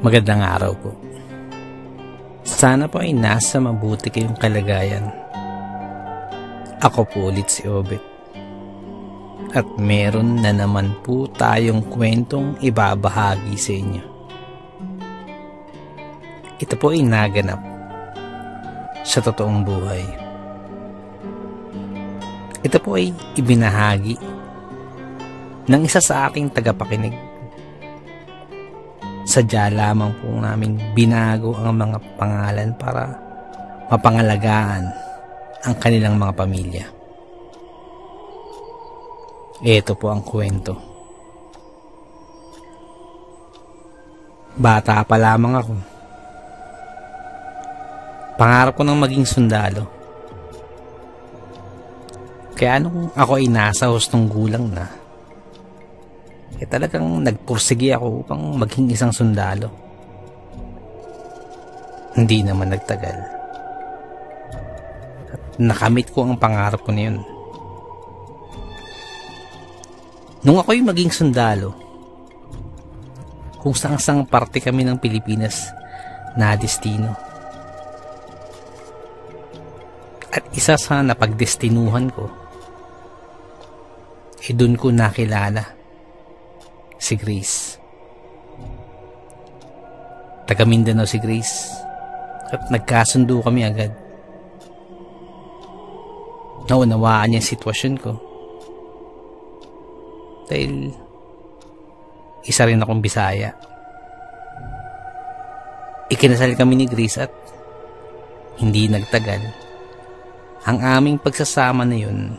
Magandang araw po. Sana po ay nasa mabuti kayong kalagayan. Ako po ulit si Obet. At meron na naman po tayong kwentong ibabahagi sa inyo. Ito po ay naganap sa totoong buhay. Ito po ay ibinahagi ng isa sa ating tagapakinig. Sadya lamang po namin binago ang mga pangalan para mapangalagaan ang kanilang mga pamilya. Ito po ang kwento. Bata pa lamang ako. Pangarap ko nang maging sundalo. Kaya nung ako ay nasa hustong gulang na, talagang nagpursigi ako upang maging isang sundalo. Hindi naman nagtagal. At nakamit ko ang pangarap ko na yun. Nung ako'y maging sundalo, kung saang parte kami ng Pilipinas na destino. At isa sa napagdestinuhan ko, doon ko nakilala si Grace. Taga Mindanao si Grace. At nagkasundo kami agad. Naunawaan niya ang sitwasyon ko. Dahil isa rin akong Bisaya. Ikinasal kami ni Grace at hindi nagtagal. Ang aming pagsasama na yun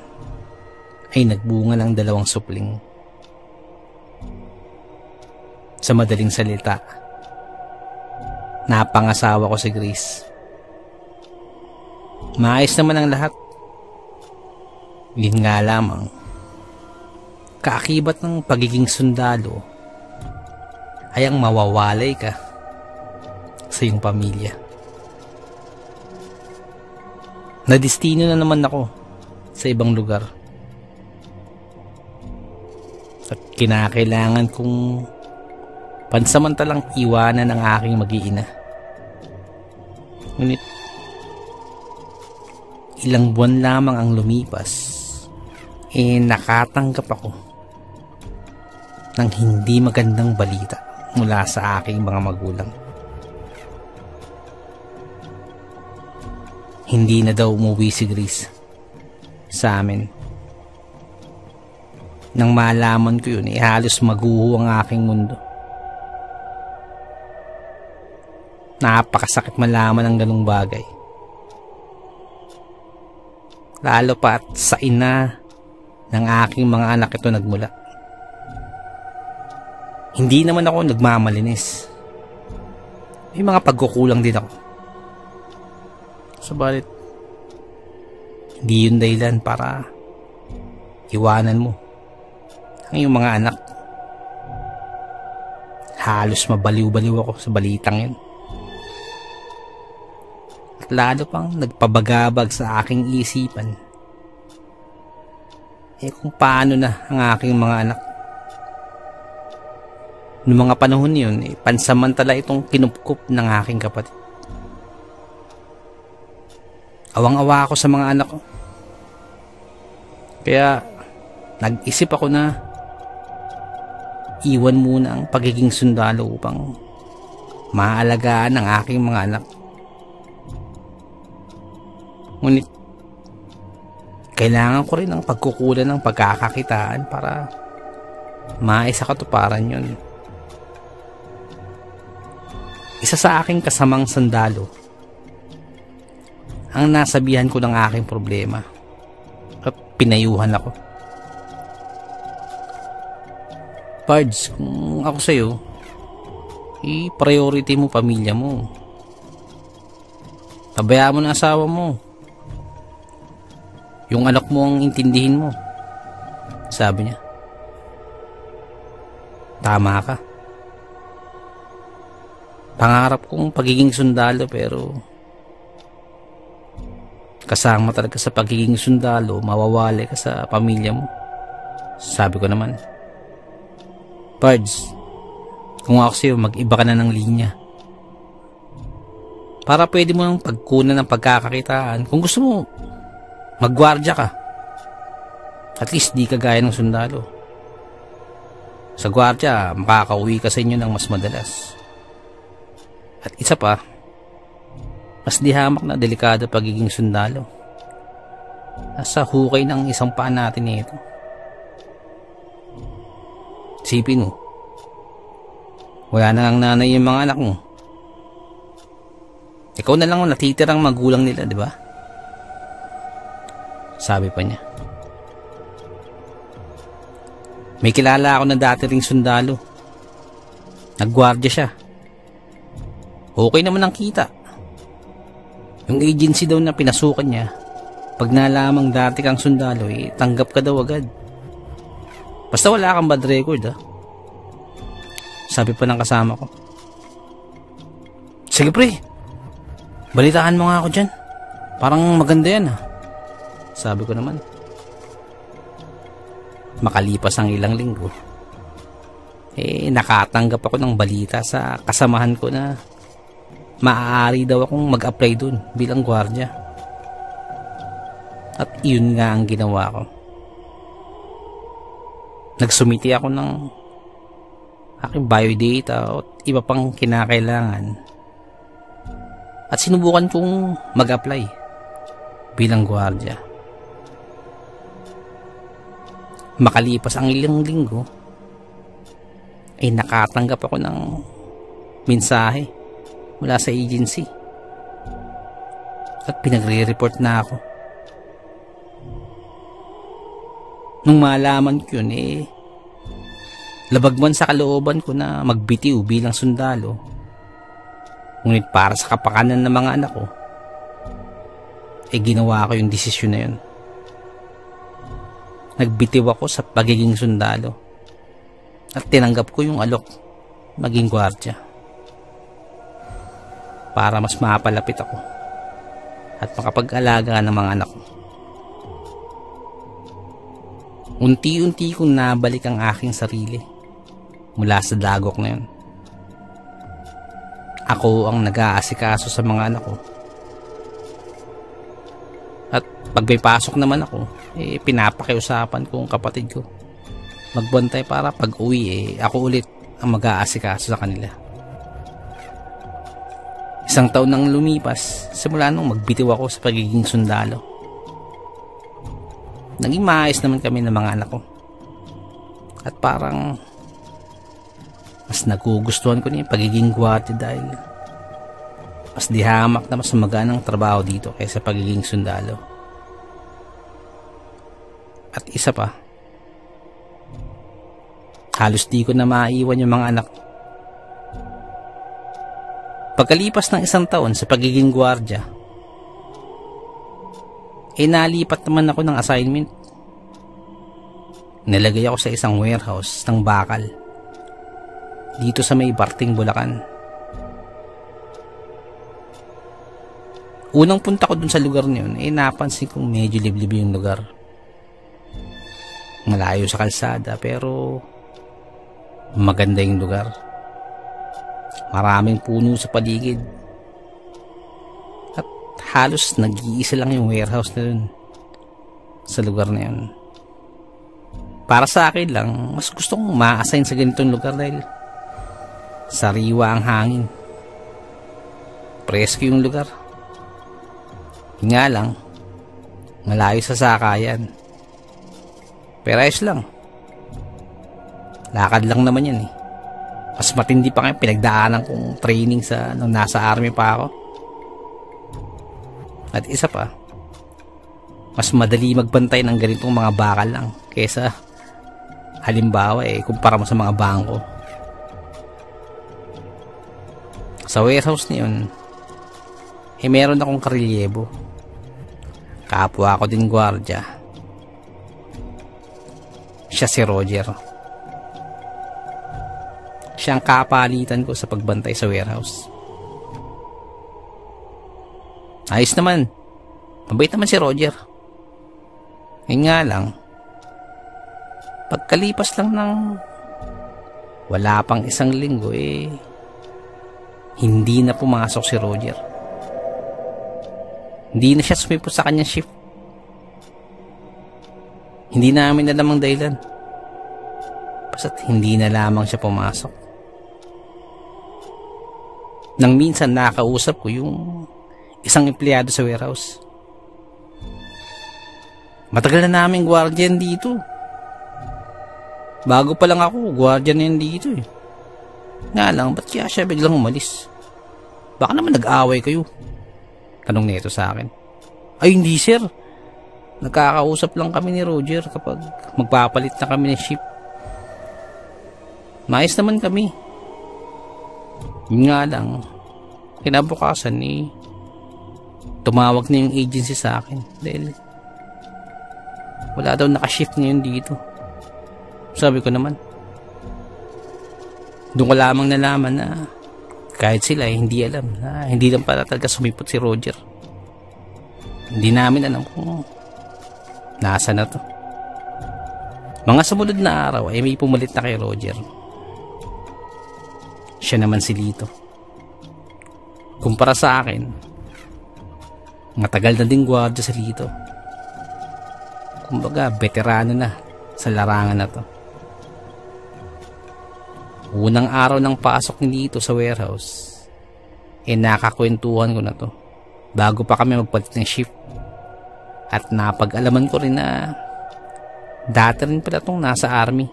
ay nagbunga ng 2 supling. Sa madaling salita, napangasawa ko si Grace. Maayos naman ang lahat. Yun nga lamang, kaakibat ng pagiging sundalo ay ang mawawalay ka sa iyong pamilya. Nadestino na naman ako sa ibang lugar. At kinakailangan kong pansamantalang iwanan ang aking mag-iina. Ngunit ilang buwan lamang ang lumipas, nakatanggap ako ng hindi magandang balita mula sa aking mga magulang. Hindi na daw umuwi si Grace sa amin. Nang malaman ko yun, halos maguho ang aking mundo. Napakasakit malaman ang ganung bagay. Lalo pa at sa ina ng aking mga anak ito nagmula. Hindi naman ako nagmamalinis. May mga pagkukulang din ako. Subalit, hindi yun dahilan para iwanan mo ang iyong mga anak. Halos mabaliw-baliw ako sa balitang yun. Lalo pang nagpabagabag sa aking isipan kung paano na ang aking mga anak. Noong mga panahon yun, pansamantala itong kinupkup ng aking kapatid. Awang-awa ako sa mga anak ko. Kaya nag-isip ako na iwan muna ang pagiging sundalo upang maalagaan ang aking mga anak. Ngunit kailangan ko rin ng pagkukulan ng pagkakakitaan para maisa katuparan yun. Isa sa aking kasamang sundalo ang nasabihan ko ng aking problema at pinayuhan ako. Pards, kung ako sa'yo, i-priority mo pamilya mo. Tabayaan mo na asawa mo. Yung anak mo ang intindihin mo. Sabi niya. Tama ka. Pangarap kong pagiging sundalo pero kasama talaga sa pagiging sundalo, mawawala ka sa pamilya mo. Sabi ko naman, Pards, Kung ako sa'yo, mag-iba ka na ng linya. Para pwede mo nang pagkunan ng pagkakakitaan. Kung gusto mo, maggwardya ka. At least di ka gaya ng sundalo. Sa gwardya, makakauwi ka sa inyo ng mas madalas. At isa pa, mas di hamak na delikado pagiging sundalo. Nasa hukay ng isang paa natin ito. Sipin mo, wala na ang nanay yung mga anak mo. Ikaw na lang ang natitirang magulang nila, di ba? Sabi pa niya. May kilala ako na dati ring sundalo. Naggwardya siya. Okay naman ang kita. Yung agency daw na pinasukan niya, pag nalamang dati kang sundalo, tanggap ka daw agad. Basta wala kang bad record, ha? Sabi pa ng kasama ko. Sige pre, balitaan mo nga ako dyan. Parang maganda yan, ha? Sabi ko naman. Makalipas ang ilang linggo, nakatanggap ako ng balita sa kasamahan ko na maaari daw akong mag-apply dun bilang gwardya. At iyon nga ang ginawa ko. Nagsumiti ako ng aking biodata at iba pang kinakailangan. At sinubukan kong mag-apply bilang gwardya. Makalipas ang ilang linggo, nakatanggap ako ng mensahe mula sa agency. At pinagre-report na ako. Nung malaman ko yun, labag man sa kalooban ko na magbitiw bilang sundalo. Ngunit para sa kapakanan ng mga anak ko, ginawa ko yung desisyon na yun. Nagbitiw ako sa pagiging sundalo at tinanggap ko yung alok maging gwardya para mas mapalapit ako at makapag-alaga ng mga anak ko. Unti-unti kong nabalik ang aking sarili mula sa dagok na yun. Ako ang nag-aasikaso sa mga anak ko. At pag may pasok naman ako, pinapakiusapan ko ang kapatid ko magbantay para pag uwi ako ulit ang mag-aasikaso sa kanila. Isang taon nang lumipas simula nung magbitiw ako sa pagiging sundalo. Naging maayos naman kami ng mga anak ko. At parang mas nagugustuhan ko na yung pagiging gwardya dahil mas dihamak na mas maganang trabaho dito kaysa pagiging sundalo. At isa pa, halos di ko na maiwan yung mga anak. Pagkalipas ng isang taon sa pagiging gwardya, nalipat naman ako ng assignment. Nilagay ako sa isang warehouse ng bakal dito sa may Barting, Bulacan. Unang punta ko dun sa lugar na yun, napansin kong medyo liblib yung lugar. Malayo sa kalsada pero maganda yung lugar. Maraming puno sa paligid. At halos nag-iisa lang yung warehouse na yun sa lugar na yun. Para sa akin lang, mas gusto kong ma-assign sa ganitong lugar dahil sariwa ang hangin. Presko yung lugar. Nga lang, malayo sa sakayan. Pero ayos lang. Lakad lang naman yan Mas matindi pa nga pinagdaanan kong training nung nasa army pa ako. At isa pa, mas madali magbantay ng ganitong mga bakal lang kaysa halimbawa kumpara mo sa mga bangko. Sa warehouse na yun, meron akong karelyebo. Kapwa ko din gwardya. Siya si Roger. Siya ang kapalitan ko sa pagbantay sa warehouse. Ayos naman. Mabait naman si Roger. Nga lang, pagkalipas lang ng Wala pang isang linggo hindi na pumasok si Roger. Hindi na siya sumipot sa kanyang shift. Hindi namin alam ang dahilan. Basta't hindi na lamang siya pumasok. Nang minsan nakausap ko yung isang empleyado sa warehouse. Matagal na naming guardian dito. Bago pa lang ako, guardian na yan dito eh. Nga lang, ba't kaya siya biglang umalis? Baka naman nag-away kayo. Tanong nito sa akin. Ay hindi sir. Nagkakausap lang kami ni Roger kapag magpapalit na kami ng ship. Maayos naman kami. Yun nga lang, kinabukasan tumawag na yung agency sa akin dahil wala daw nakashift ngayon dito. Sabi ko naman, doon ko lamang nalaman na kahit sila hindi alam na hindi lang pala talaga sumipot si Roger. Hindi namin alam kung nasa na to. Mga sumunod na araw ay may pumalit na kay Roger. Siya naman si Lito. Kumpara sa akin, matagal na din gwardiya si Lito. Kumbaga, veterano na sa larangan na to. Unang araw ng pasok ni Lito sa warehouse, nakakwentuhan ko na to bago pa kami magpalit ng shift. At napag-alaman ko rin na dati rin pala itong nasa army.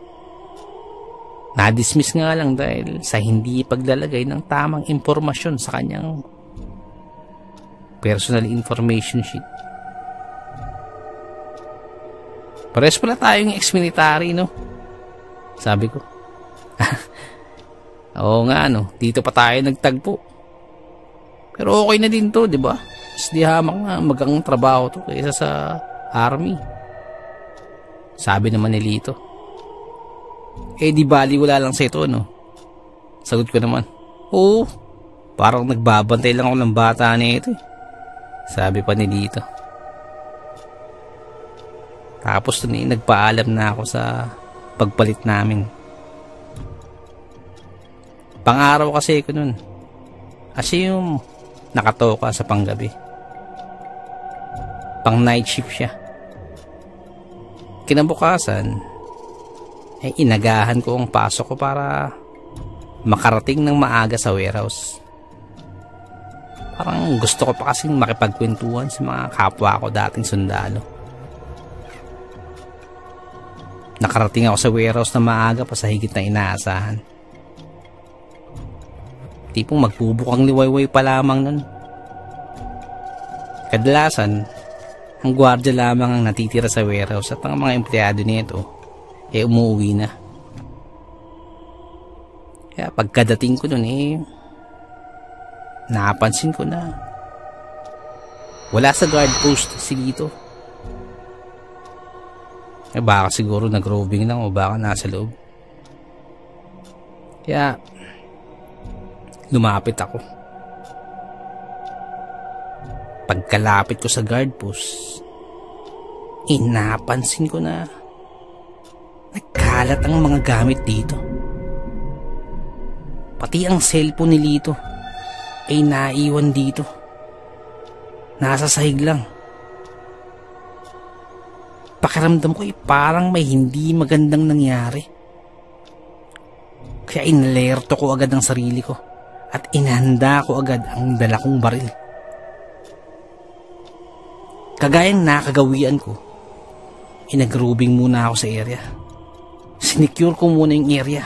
Na-dismiss nga lang dahil sa hindi paglalagay ng tamang impormasyon sa kanyang personal information sheet. Pares pala tayong ex-military, no? Sabi ko. Oo nga, no? Dito pa tayo nagtagpo. Pero okay na din to, di ba? Mas di hamak nga magang trabaho to kaysa sa army. Sabi naman ni Lito. Di bali wala lang sa ito, no? Sagot ko naman, oo, parang nagbabantay lang ako ng bata na ito eh. Sabi pa ni Lito. Tapos nagpaalam na ako sa pagpalit namin. Pang-araw kasi ko nun. Kasi yung nakatoka sa panggabi. Pang night shift siya. Kinabukasan, inagahan ko ang pasok ko para makarating ng maaga sa warehouse. Parang gusto ko pa kasing makipagkwentuhan sa mga kapwa ko dating sundalo. Nakarating ako sa warehouse na maaga pa sa higit na inaasahan. Tipong magbubukang liwayway pa lamang nun. Kadalasan, ang gwardiya lamang ang natitira sa warehouse at ang mga empleyado nito umuwi na. Kaya pagkadating ko dun napansin ko na wala sa guard post si Lito. Baka siguro nag-roving lang o baka nasa loob. Kaya lumapit ako. Pagkalapit ko sa guard post, napansin ko na nagkalat ang mga gamit dito. Pati ang cellphone ni Lito naiwan dito. Nasa sahig lang. Pakiramdam ko parang may hindi magandang nangyari. Kaya inalerto ko agad ang sarili ko at inahanda ko agad ang dala kong baril. Kagayang nakagawian ko, nag-roving muna ako sa area. Sinecure ko muna yung area.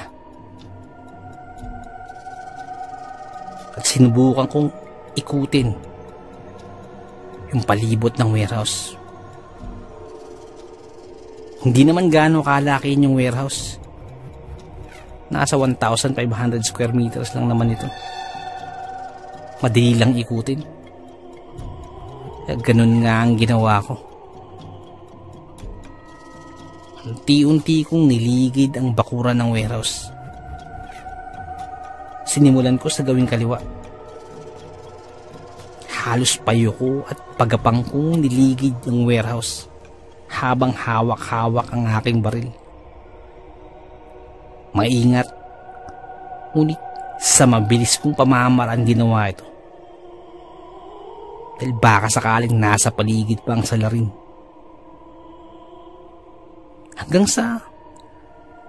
At sinubukan kong ikutin yung palibot ng warehouse. Hindi naman gaano kalaki yung warehouse. Nasa 1,500 square meters lang naman ito. Madali lang ikutin. Ganun nga ang ginawa ko. Unti-unti kong niligid ang bakuran ng warehouse. Sinimulan ko sa gawing kaliwa. Halos payo ko at pagapang kong niligid ng warehouse habang hawak-hawak ang aking baril. Maingat Ngunit sa mabilis kong pamamaraan ginawa ito. Dahil baka sakaling nasa paligid pa ang salarin. Hanggang sa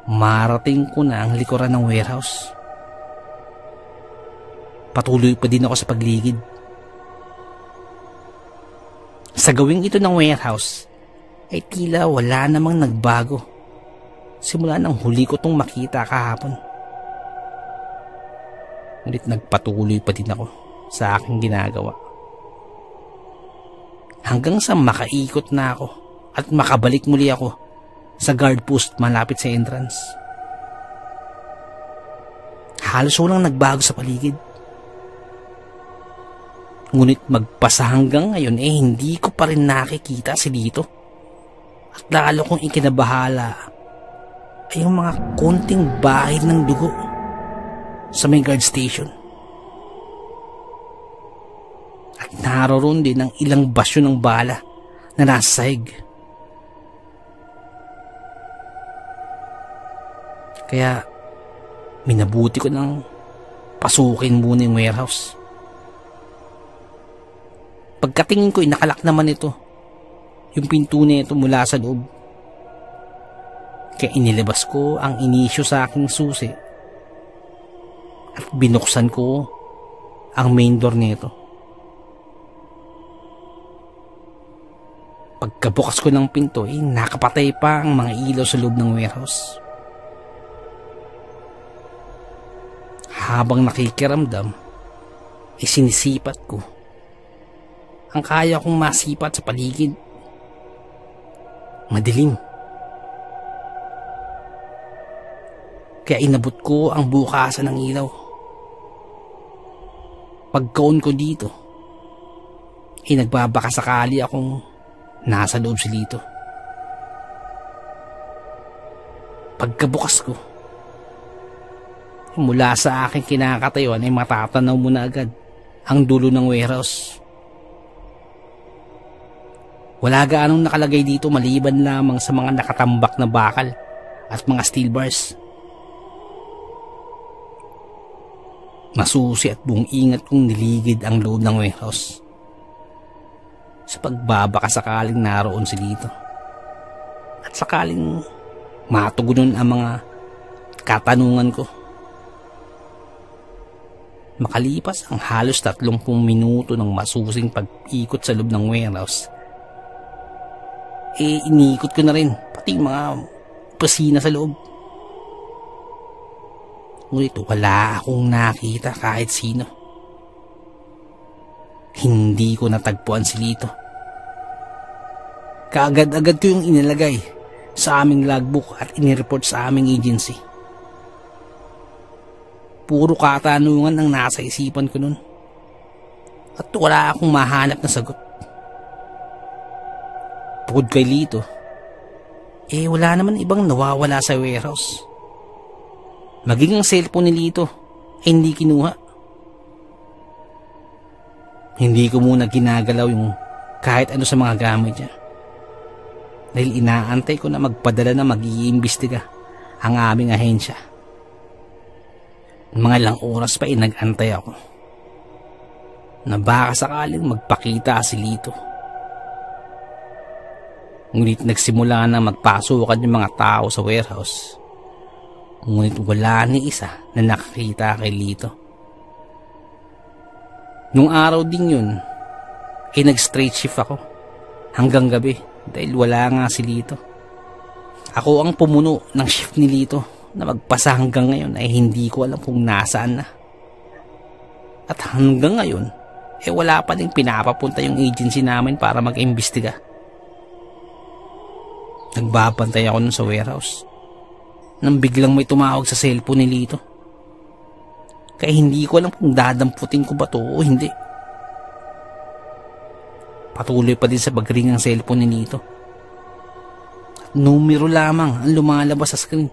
marating ko na ang likuran ng warehouse. Patuloy pa din ako sa pagligid. Sa gawing ito ng warehouse, ay tila wala namang nagbago simula nang huli ko tong makita kahapon. Ngunit nagpatuloy pa din ako sa aking ginagawa. Hanggang sa makaikot na ako at makabalik muli ako sa guard post malapit sa entrance. Halos walang nagbago sa paligid. Ngunit magpasa hanggang ngayon hindi ko pa rin nakikita si Lito. At lalo kong ikinabahala ay yung mga konting bahid ng dugo sa may guard station. At naroon din ang ilang basyo ng bala na nasa sahig. Kaya minabuti ko nang pasukin muna yung warehouse. Pagkatingin ko, nakalak naman ito. Yung pinto na ito mula sa loob. Kaya inilabas ko ang inisyo sa aking susi. At binuksan ko ang main door nito. Pagkabukas ko ng pinto, nakapatay pa ang mga ilaw sa loob ng warehouse. Habang nakikiramdam, sinisipat ko ang kaya kong masipat sa paligid. Madilim. Kaya inabot ko ang bukasan ng ilaw. Pagkaon ko dito, nagbabaka sakali akong nasa loob si Lito. Pagkabukas ko, mula sa aking kinakatayuan ay matatanaw mo na agad ang dulo ng warehouse. Wala gaanong nakalagay dito maliban lamang sa mga nakatambak na bakal at mga steel bars. Masusi at buong ingat kong niligid ang loob ng warehouse sa pagbabaka sakaling naroon si Lito at sakaling matugunan ang mga katanungan ko. Makalipas ang halos 30 minuto ng masusing pag-ikot sa loob ng warehouse, iniikot ko na rin pati mga opisina sa loob. Ngunit wala akong nakita kahit sino. Hindi ko natagpuan si Lito. Kaagad-agad ko yung inilagay sa aming logbook at inireport sa aming agency. Puro katanungan ang nasa isipan ko nun. At wala akong mahanap na sagot. Bukod kay Lito, wala naman ibang nawawala sa warehouse. Maging ang cellphone ni Lito ay hindi kinuha. Hindi ko muna ginagalaw yung kahit ano sa mga gamit niya. Dahil inaantay ko na magpadala na mag-iimbestiga ang aming ahensya. Mga ilang oras pa nag-antay ako na baka sakaling magpakita si Lito. Ngunit nagsimula na magpasukan yung mga tao sa warehouse. Ngunit wala ni isa na nakakita kay Lito. Nung araw din yun, nag-straight shift ako hanggang gabi dahil wala nga si Lito. Ako ang pumuno ng shift ni Lito na magpasa hanggang ngayon ay hindi ko alam kung nasaan na. At hanggang ngayon, wala pa ding pinapapunta yung agency namin para mag-imbestiga. Nagbabantay ako nun sa warehouse nang biglang may tumawag sa cellphone ni Lito. Kaya hindi ko alam kung dadamputin ko ba to o hindi. Patuloy pa din sa pag-ring ang cellphone ni Lito. At numero lamang ang lumalabas sa screen.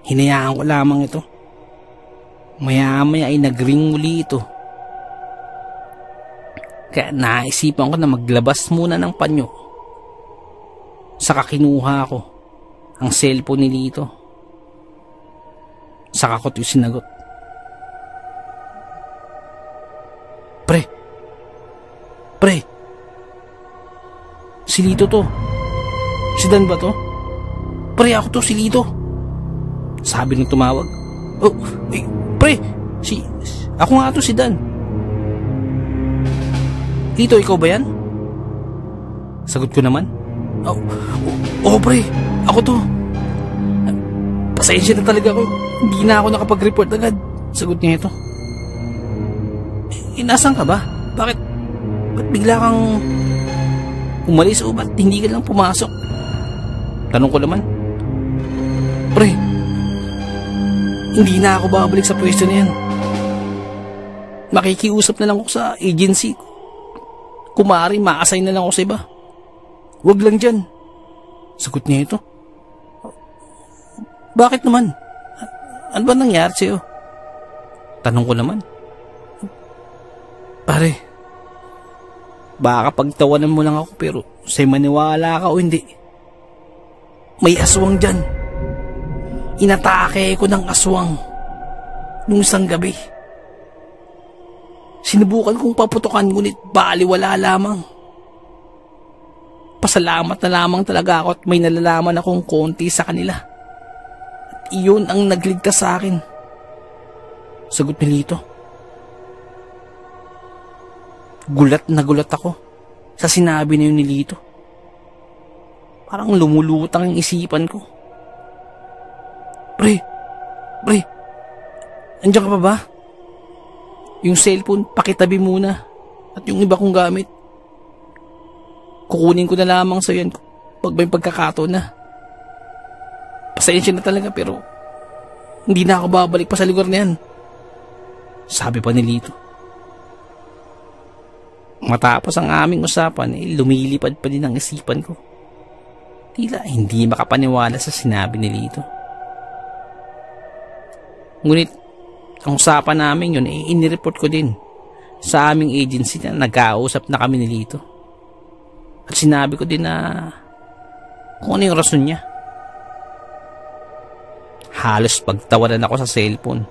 Hinayaan ko lamang ito. Maya-maya ay nag-ring muli ito. Kaya naisipan ko na maglabas muna ng panyo. Saka kinuha ko ang cellphone ni Lito. Saka ko ito sinagot. Pre, si Lito to. Si Dan ba to? Pre, ako to, si Lito. Sabi nung tumawag. Oh, pre, ako nga to, si Dan. Lito, ikaw ba yan? Sagot ko naman. Oh, pre, ako to. Pasensya na talaga ako. Hindi na ako nakapag-report agad. Sagot niya ito. Inasan ka ba? Bakit bigla kang umalis o ba't hindi ka lang pumasok? Tanong ko naman. Pre, hindi na ako babalik sa pwesto na yan. Makikiusap na lang ako sa agency. Kumari, ma-assign na lang ako sa iba. Huwag lang dyan. Sagot niya ito. Bakit naman? Ano ba nangyari sa'yo? Tanong ko naman. Pare, baka pagtawanan mo lang ako pero sa'yo maniwala ka o hindi. May aswang dyan. Inatake ko ng aswang nung isang gabi. Sinubukan kong paputukan ngunit baliwala lamang. Pasalamat na lamang talaga ako at may nalalaman akong konti sa kanila. At iyon ang nagligtas sa akin. Sagot ni Lito. Gulat na gulat ako sa sinabi na yun ni Lito. Parang lumulutang ang isipan ko. Pre, andiyan ka pa ba? Yung cellphone, pakitabi muna. At yung iba kong gamit, kukunin ko na lamang sa yan pag may pagkakataon na. Pasensya na talaga pero hindi na ako babalik pa sa lugar na yan. Sabi pa ni Lito. Matapos ang aming usapan, lumilipad pa din ang isipan ko. Tila hindi makapaniwala sa sinabi ni Lito. Ngunit, ang usapan namin yun, inireport ko din sa aming agency na nagkausap na kami ni Lito. At sinabi ko din na kung ano yung rason niya. Halos pagtawanan ako sa cellphone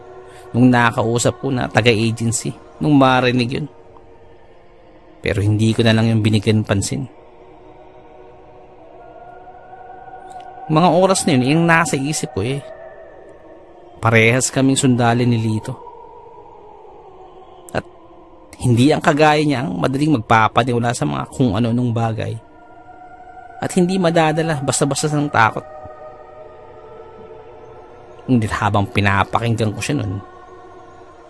nung nakausap ko na taga-agency nung marinig yun. Pero hindi ko na lang yung binigyan pansin. Mga oras na yun, yung nasa isip ko parehas kaming sundalin ni Lito. At hindi ang kagaya niya ang madaling magpapaniwala sa mga kung ano-anong bagay. At hindi madadala basta-basta ng takot. Ngunit habang pinapakinggan ko siya nun,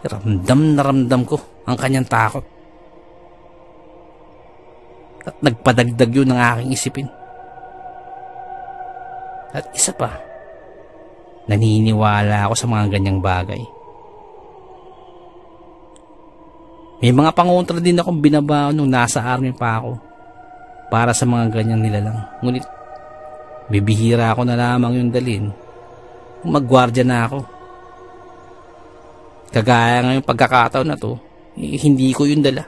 ramdam na ramdam ko ang kanyang takot. At nagpadagdag yun ng aking isipin. At isa pa, naniniwala ako sa mga ganyang bagay. May mga pangontra din akong binabaon nung nasa army pa ako para sa mga ganyang nilalang. Ngunit bibihira ako na lamang yung dalhin kung magwardya na ako. Kagaya ngayong pagkakataon na to, hindi ko yung dala.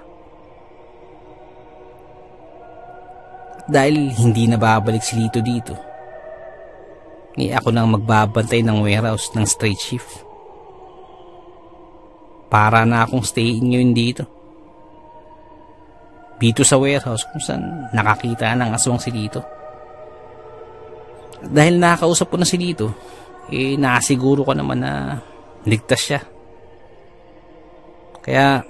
Dahil hindi na babalik si Lito dito, ako nang magbabantay ng warehouse ng straight shift. Para na akong stay-in ngayon dito. Dito sa warehouse kung saan nakakita ng aswang si Lito. Dahil nakausap ko na si Lito, nakasiguro ko naman na ligtas siya. Kaya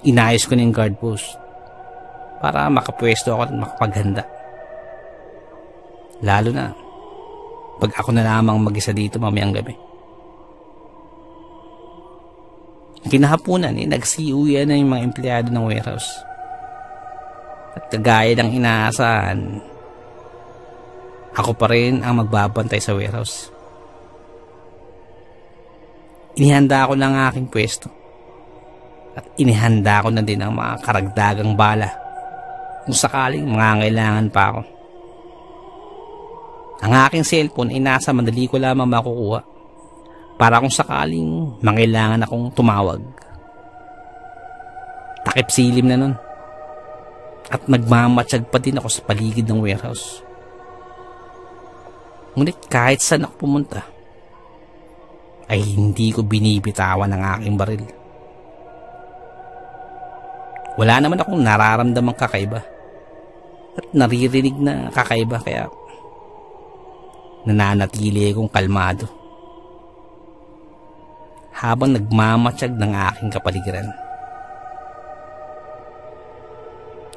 inayos ko na yung guard post para makapwesto ako at makapaghanda. Lalo na pag ako na lamang mag-isa dito mamayang gabi. Kinahapunan, nagsiuwian na yung mga empleyado ng warehouse. At kagaya ng inaasahan, ako pa rin ang magbabantay sa warehouse. Inihanda ko lang ang aking pwesto. At inihanda ko na din ang mga karagdagang bala kung sakaling mangangailangan pa ako. Ang aking cellphone ay nasa madali ko lamang makukuha para kung sakaling mangailangan akong tumawag. Takip silim na nun. At nagmamatsyag pa din ako sa paligid ng warehouse. Ngunit kahit saan ako pumunta, ay hindi ko binibitawan ang aking baril. Wala naman akong nararamdamang kakaiba at naririnig na kakaiba, kaya nananatili akong kalmado habang nagmamatsyag ng aking kapaligiran.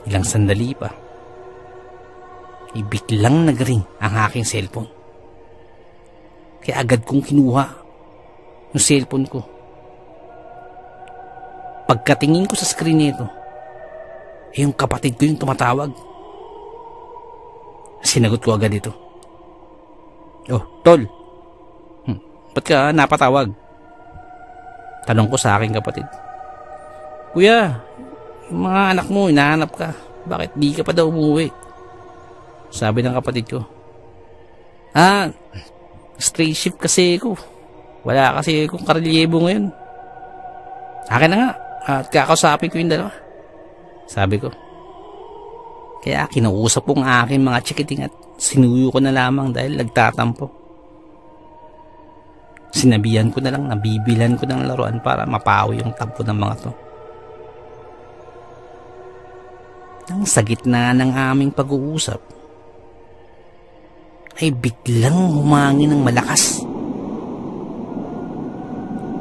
Ilang sandali pa, biglang nagring ang aking cellphone. Kaya agad kong kinuha yung cellphone ko. Pagkatingin ko sa screen nito, yung kapatid ko yung tumatawag. Sinagot ko agad ito. "Oh, tol, ba't ka napatawag?" Tanong ko sa aking kapatid. "Kuya, yung mga anak mo, hinahanap ka. Bakit di ka pa daw umuwi?" Sabi ng kapatid ko. Straight shift kasi ako. Wala kasi akong karelyebo ngayon. Akin na nga, at kakausapin ko yung dalawa, sabi ko. Kaya kinausap ko ang aking mga chikiting at sinuyo ko na lamang dahil nagtatampo. Sinabihan ko na lang na bibilan ko ng laruan para mapawi yung tampo ng mga to. Nang sa gitna ng aming pag-uusap, ay biglang humangin ng malakas.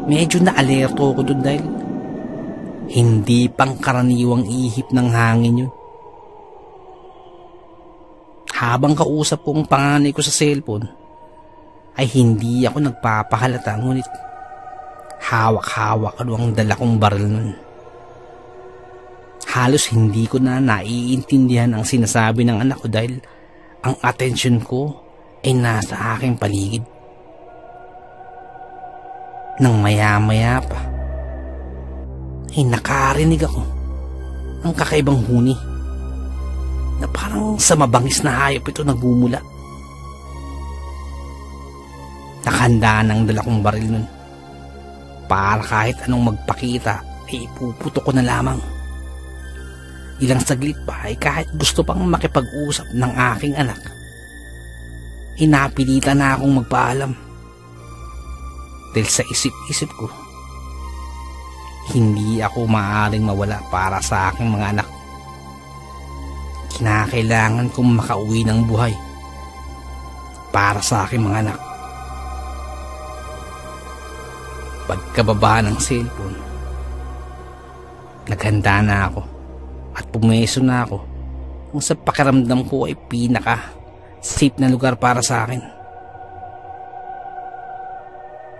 Medyo na-alerto ako doon dahil hindi pangkaraniwang ihip ng hangin yun. Habang kausap ko ang panganay ko sa cellphone, ay hindi ako nagpapahalata, ngunit hawak-hawak ang dala kong baril nun. Halos hindi ko na naiintindihan ang sinasabi ng anak ko dahil ang atensyon ko ay nasa aking paligid. Nang maya-maya pa, ay nakarinig ako ng kakaibang huni na parang sa mabangis na hayop ito nagmumula. Nakahanda ng dala kong baril nun para kahit anong magpakita ay ipuputok ko na lamang. Ilang saglit pa ay kahit gusto pang makipag-usap ng aking anak, hinapilitan na akong magpaalam. Dahil sa isip-isip ko, hindi ako maaaring mawala para sa aking mga anak. Kinakailangan kong makauwi ng buhay para sa aking mga anak. Pagkababa ng cellphone, naghanda na ako at pumeso na ako kung sa pakiramdam ko ay pinaka-safe na lugar para sa akin.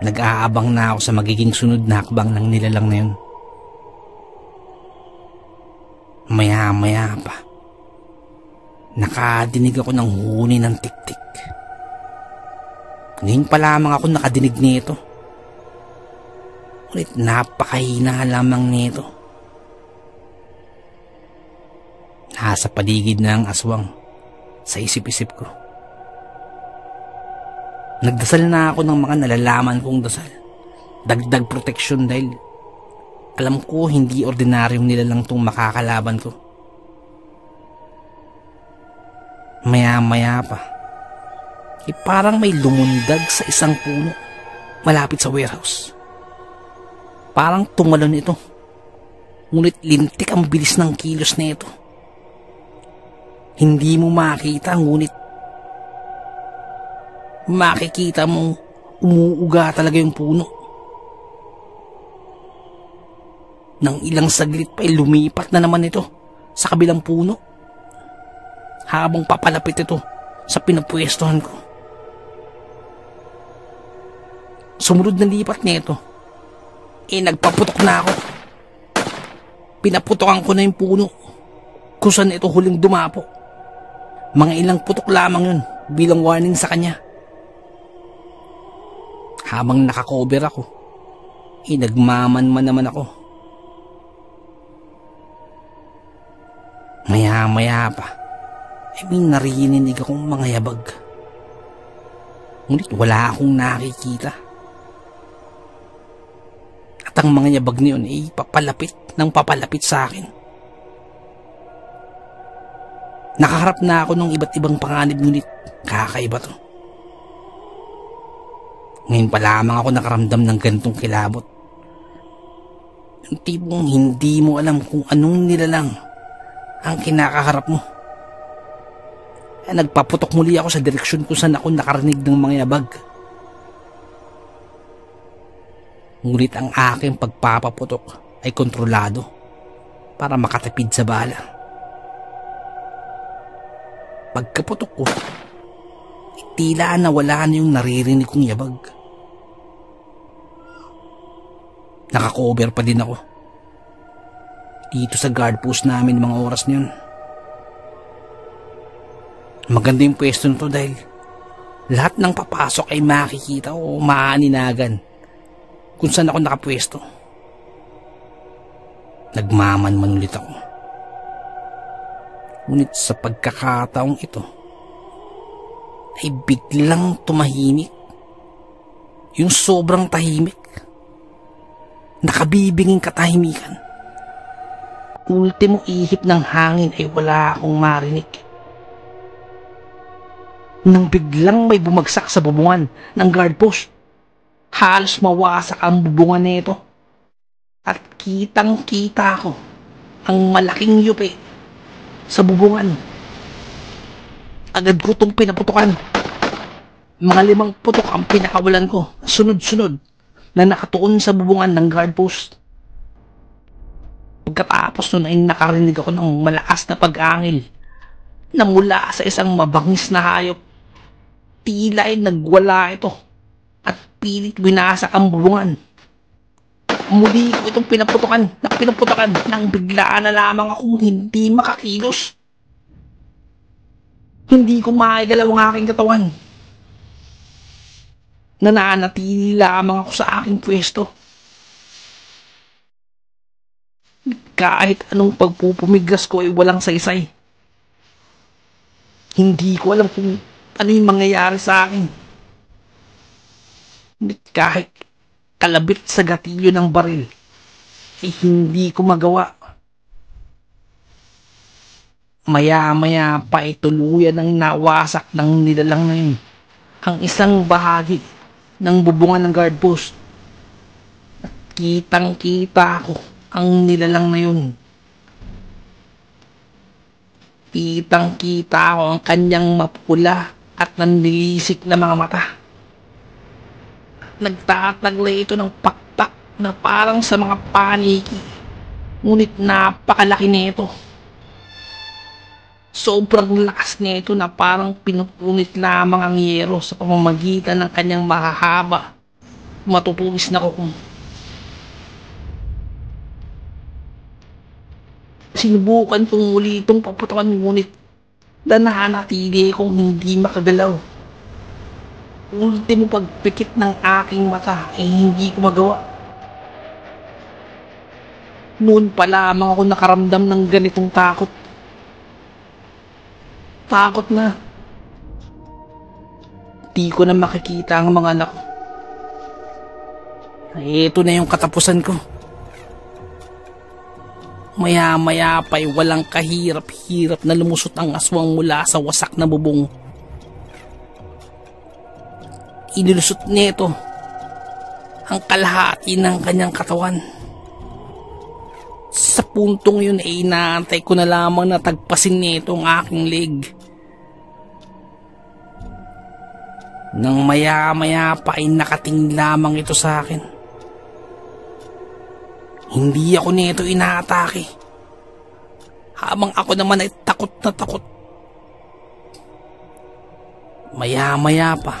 Nag-aabang na ako sa magiging sunod na hakbang ng nilalang na yun. Maya-maya pa, nakadinig ako ng huni ng tik-tik. Ngayon pa lamang ako nakadinig nito. Ngunit napakahina lamang nito. Nasa paligid na ang aswang sa isip-isip ko. Nagdasal na ako ng mga nalalaman kong dasal. Dagdag proteksyon dahil alam ko hindi ordinaryong nilalang tong makakalaban ko. Maya-maya pa, parang may lumundag sa isang puno malapit sa warehouse. Parang tumalon ito, ngunit lintik ang bilis ng kilos na ito. Hindi mo makita, ngunit makikita mong umuuga talaga yung puno. Nang ilang saglit pa ay lumipat na naman ito sa kabilang puno habang papalapit ito sa pinapwestohan ko. Sumunod na lipat nito, nagpaputok na ako. Pinaputokan ko na yung puno kung saan ito huling dumapo. Mga ilang putok lamang yun bilang warning sa kanya. Habang nakakover ako, nagmamanman naman ako. Maya-maya pa, may narinig akong mga yabag. Ngunit wala akong nakikita. At ang mga yabag niyon ay papalapit sa akin. Nakaharap na ako ng iba't ibang panganib, ngunit kakaiba to. Ngayon pa lamang ako nakaramdam ng ganitong kilabot. Yung tipong hindi mo alam kung anong nilalang ang kinakaharap mo. Nagpaputok muli ako sa direksyon kung saan ako nakarinig ng mga yabag. Ngunit ang aking pagpapaputok ay kontrolado para makatipid sa bala. Pagkaputok ko, tila nawala na yung naririnig kong yabag. Naka-cover pa din ako dito sa guard post namin mga oras na yun. Maganda yung pwesto nito dahil lahat ng papasok ay makikita o maaninagan kung saan ako nakapwesto. Nagmamanman ulit ako. Ngunit sa pagkakataong ito ay biglang tumahimik. Yung sobrang tahimik. Nakabibinging katahimikan. Ultimo ihip ng hangin ay wala akong marinig. Nang biglang may bumagsak sa bubungan ng guard post, halos mawasak ang bubungan nito. At kitang-kita ko ang malaking yupi sa bubungan. Agad ko itong pinaputukan. Mga 5 putok ang pinakawalan ko, sunod-sunod, na nakatuon sa bubungan ng guard post. Pagkatapos nun ay nakarinig ako ng malakas na pag-angil na mula sa isang mabangis na hayop. Tila ay nagwala ito at pilit winasak ang bubungan. Muli ko itong pinaputukan nang biglaan na lamang akong hindi makakilos. Hindi ko maigalaw ang aking katawan. Nananatili lamang ako sa aking pwesto. Kahit anong pagpupumigas ko ay walang saysay. Hindi ko alam kung ano yung mangyayari sa akin. Kahit kalabit sa gatilyo ng baril ay hindi ko magawa. Maya-maya pa ay tuluyan ng nawasak ng nilalang na yun ang isang bahagi ng bubungan ng guard post. At kitang-kita ko ang nilalang na yun. Kitang-kita ko ang kanyang mapula at nanlilisik na mga mata. Nagtataglay ito ng pakpak na parang sa mga paniki. Ngunit napakalaki nito. Sobrang lakas nito na parang pinupunit lamang ang yero sa pamamagitan ng kanyang mahahaba, matutulis na kuko. Sinubukan kong muli itong paputukan, ngunit nananatili kong hindi makagalaw. Ultimo pagpikit ng aking mata ay hindi ko magawa. Noon pa lamang ako nakaramdam ng ganitong takot. Takot na. Di ko na makikita ang mga anak ko. Ito na yung katapusan ko. Maya-maya pa'y walang kahirap-hirap na lumusot ang aswang mula sa wasak na bubong. Inilusot nito ang kalahati ng kanyang katawan. Sa puntong yun ay inaantay ko na lamang na tagpasin nito ang aking leg. Nang maya-maya pa ay nakatingin lamang ito sa akin. Hindi ako nito inaatake. Habang ako naman ay takot na takot. Maya-maya pa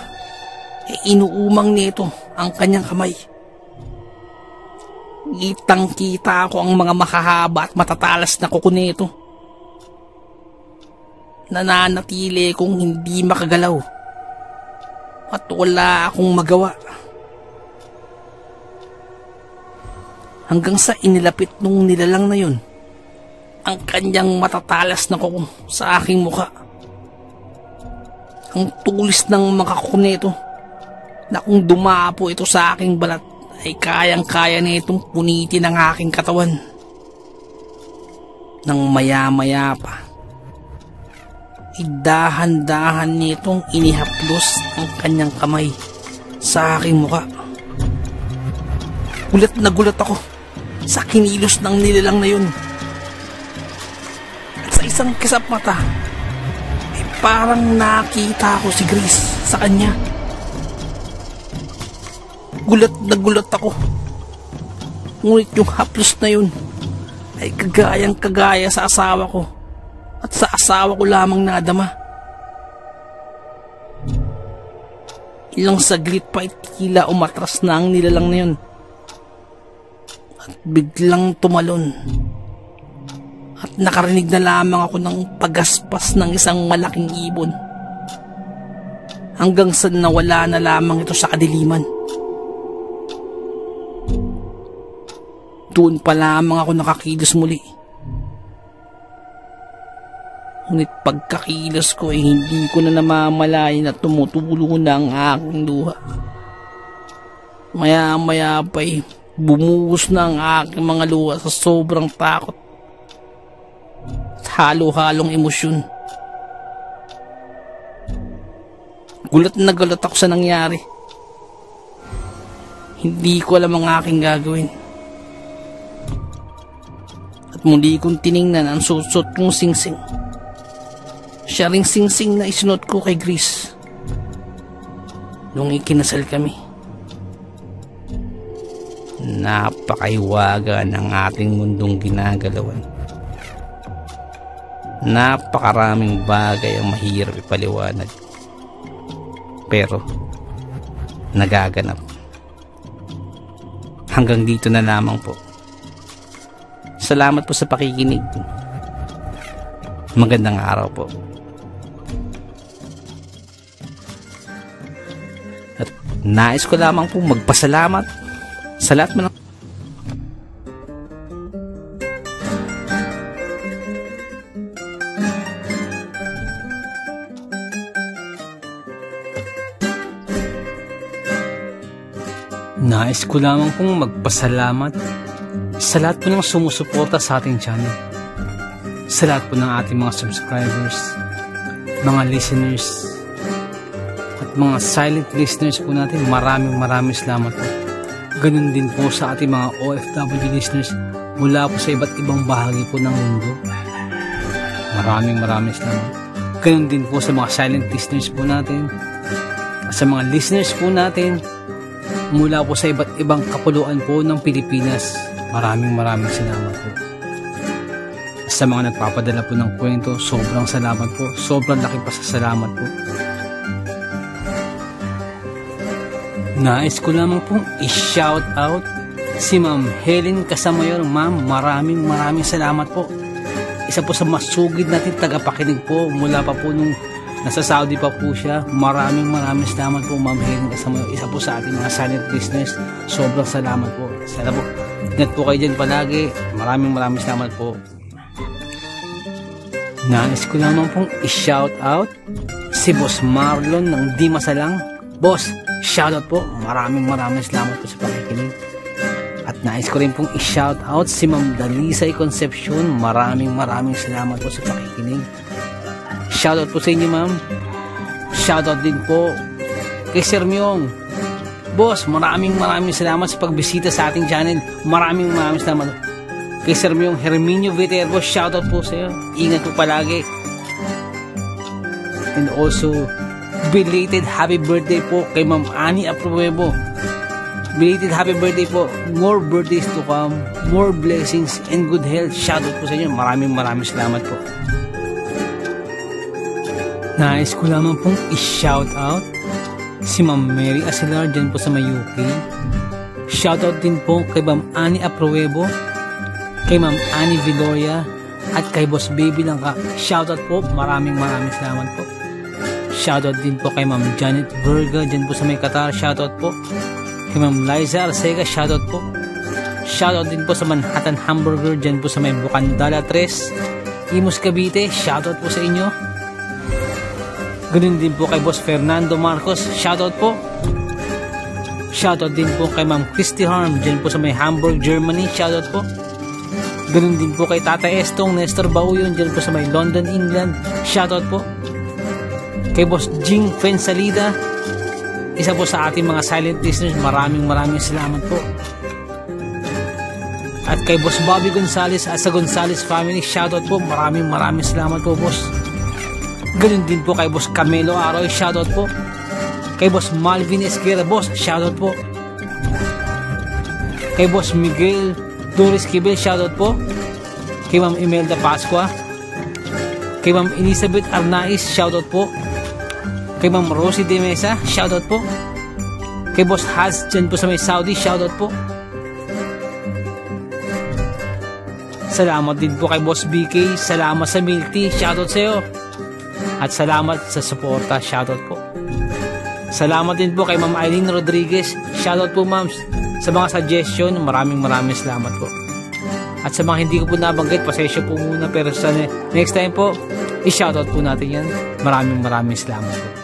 ay inuumang nito ang kanyang kamay. Kitang-kita ko ang mga makahaba at matatalas na kuko nito. Nananatili kong hindi makagalaw at wala akong magawa. Hanggang sa inilapit nung nilalang na yun ang kanyang matatalas na kuko sa aking mukha. Ang tulis ng mga kuko nito na kung dumapo ito sa aking balat ay kayang-kaya nitong punitin ang aking katawan. Nang maya-maya pa, dahan-dahan nitong inihaplos ang kanyang kamay sa aking muka. Gulat na gulat ako sa kinilos ng nilalang na yun. At sa isang kisap mata, parang nakita ko si Grace sa kanya. Gulat na gulat ako. Ngunit yung haplos na yun ay kagayang kagaya sa asawa ko. At sa asawa ko lamang nadama. Ilang saglit pa tila umatras na ang nilalang na yun. At biglang tumalon. At nakarinig na lamang ako ng pagaspas ng isang malaking ibon. Hanggang sa nawala na lamang ito sa kadiliman. Doon pa lamang ako nakakilos muli. Ngunit pagkakilos ko ay hindi ko na namamalayan na tumutulo na ang aking luha. Maya-maya pa'y bumuhos na ang aking mga luha sa sobrang takot at halo-halong emosyon. Gulat na gulat ako sa nangyari. Hindi ko alam ang aking gagawin. At muli kong tiningnan ang susot kong singsing. Siya ring singsing na isinot ko kay Grace nung ikinasal kami. Napakaiwaga ng ating mundong ginagalawan. Napakaraming bagay ang mahirap ipaliwanag. Pero nagaganap. Hanggang dito na lamang po. Salamat po sa pakikinig. Magandang araw po. At nais ko lamang po magpasalamat sa lahat man. Nais ko lamang pong magpasalamat sa lahat po ng sumusuporta sa ating channel. Sa lahat po ng ating mga subscribers, mga listeners, at mga silent listeners po natin. Maraming salamat po. Ganun din po sa ating mga OFW listeners mula po sa iba't ibang bahagi po ng mundo. Maraming salamat. Ganun din po sa mga silent listeners po natin at sa mga listeners po natin mula po sa iba't ibang kapuluan po ng Pilipinas. Maraming salamat po. Sa mga nagpapadala po ng kwento, sobrang salamat po. Sobrang laki pasasalamat po. Nais ko lamang pong i-shout out si Ma'am Helen Casamayor. Ma'am, maraming salamat po. Isa po sa masugid natin tagapakinig po mula pa po nung nasa Saudi pa po siya. Maraming salamat po, Ma'am Helen Casamayor. Isa po sa ating mga silent listeners. Sobrang salamat po. Sana po, ingat po kayo dyan palagi. Maraming salamat po. Nais ko lamang pong i-shout out si Boss Marlon ng Di Masalang. Boss, shoutout po. Maraming salamat po sa pakikinig. At nais ko rin pong i-shout out si Ma'am Dalisay Concepcion. Maraming salamat po sa pakikinig. Shoutout po sa inyo, ma'am. Shoutout din po kay Sir Myong. Boss, maraming salamat sa pagbisita sa ating channel. Maraming salamat. Kay Sir Myong Herminio Viterbo, shoutout po sa iyo. Ingat po palagi. And also, belated happy birthday po kay Ma'am Annie Apruebo. Belated happy birthday po. More birthdays to come. More blessings and good health. Shoutout po sa inyo. Maraming salamat po. Nais ko lamang pong i-shout out si Ma'am Mary Asilar dyan po sa may UK. Shoutout din po kay Ma'am Annie Apruebo, kay Ma'am Annie Viloria, at kay Boss Baby Langka. Shoutout po. Maraming salamat po. Shoutout din po kay Ma'am Janet Berga dyan po sa may Qatar. Shoutout po. Kay Ma'am Liza Arcega. Shoutout po. Shoutout din po sa Manhattan Hamburger dyan po sa may Bukandala 3, Imus Cavite. Shoutout po sa inyo. Ganun din po kay Boss Fernando Marcos. Shoutout po. Shoutout din po kay Ma'am Christy Harm dyan po sa may Hamburg, Germany. Shoutout po. Ganun din po kay Tata Estong Nestor Bauyon dyan po sa may London, England. Shoutout po. Kay Boss Jing Fensalida. isa po sa ating mga silent listeners, maraming salamat po. At kay Boss Bobby Gonzales at sa Gonzales family, shoutout po, maraming salamat po, boss. Ganun din po kay Boss Camelo Aroy, shoutout po. Kay Boss Malvin Esquera, boss, shoutout po. Kay Boss Miguel Doris Kibel, shoutout po. Kay Ma'am Imelda Pascua. Kay Ma'am Elizabeth Arnaiz, shoutout po. Kay Ma'am Rosie De Mesa, shoutout po. Kay Boss Haz dyan po sa may Saudi, shoutout po. Salamat din po kay Boss BK, salamat sa milk tea, shoutout sa iyo. At salamat sa suporta, shoutout po. Salamat din po kay Ma'am Eileen Rodriguez, shoutout po ma'am. Sa mga suggestion, maraming salamat po. At sa mga hindi ko po nabanggit, pasensya po muna, pero sa next time po, i-shoutout po natin yan. Maraming salamat po.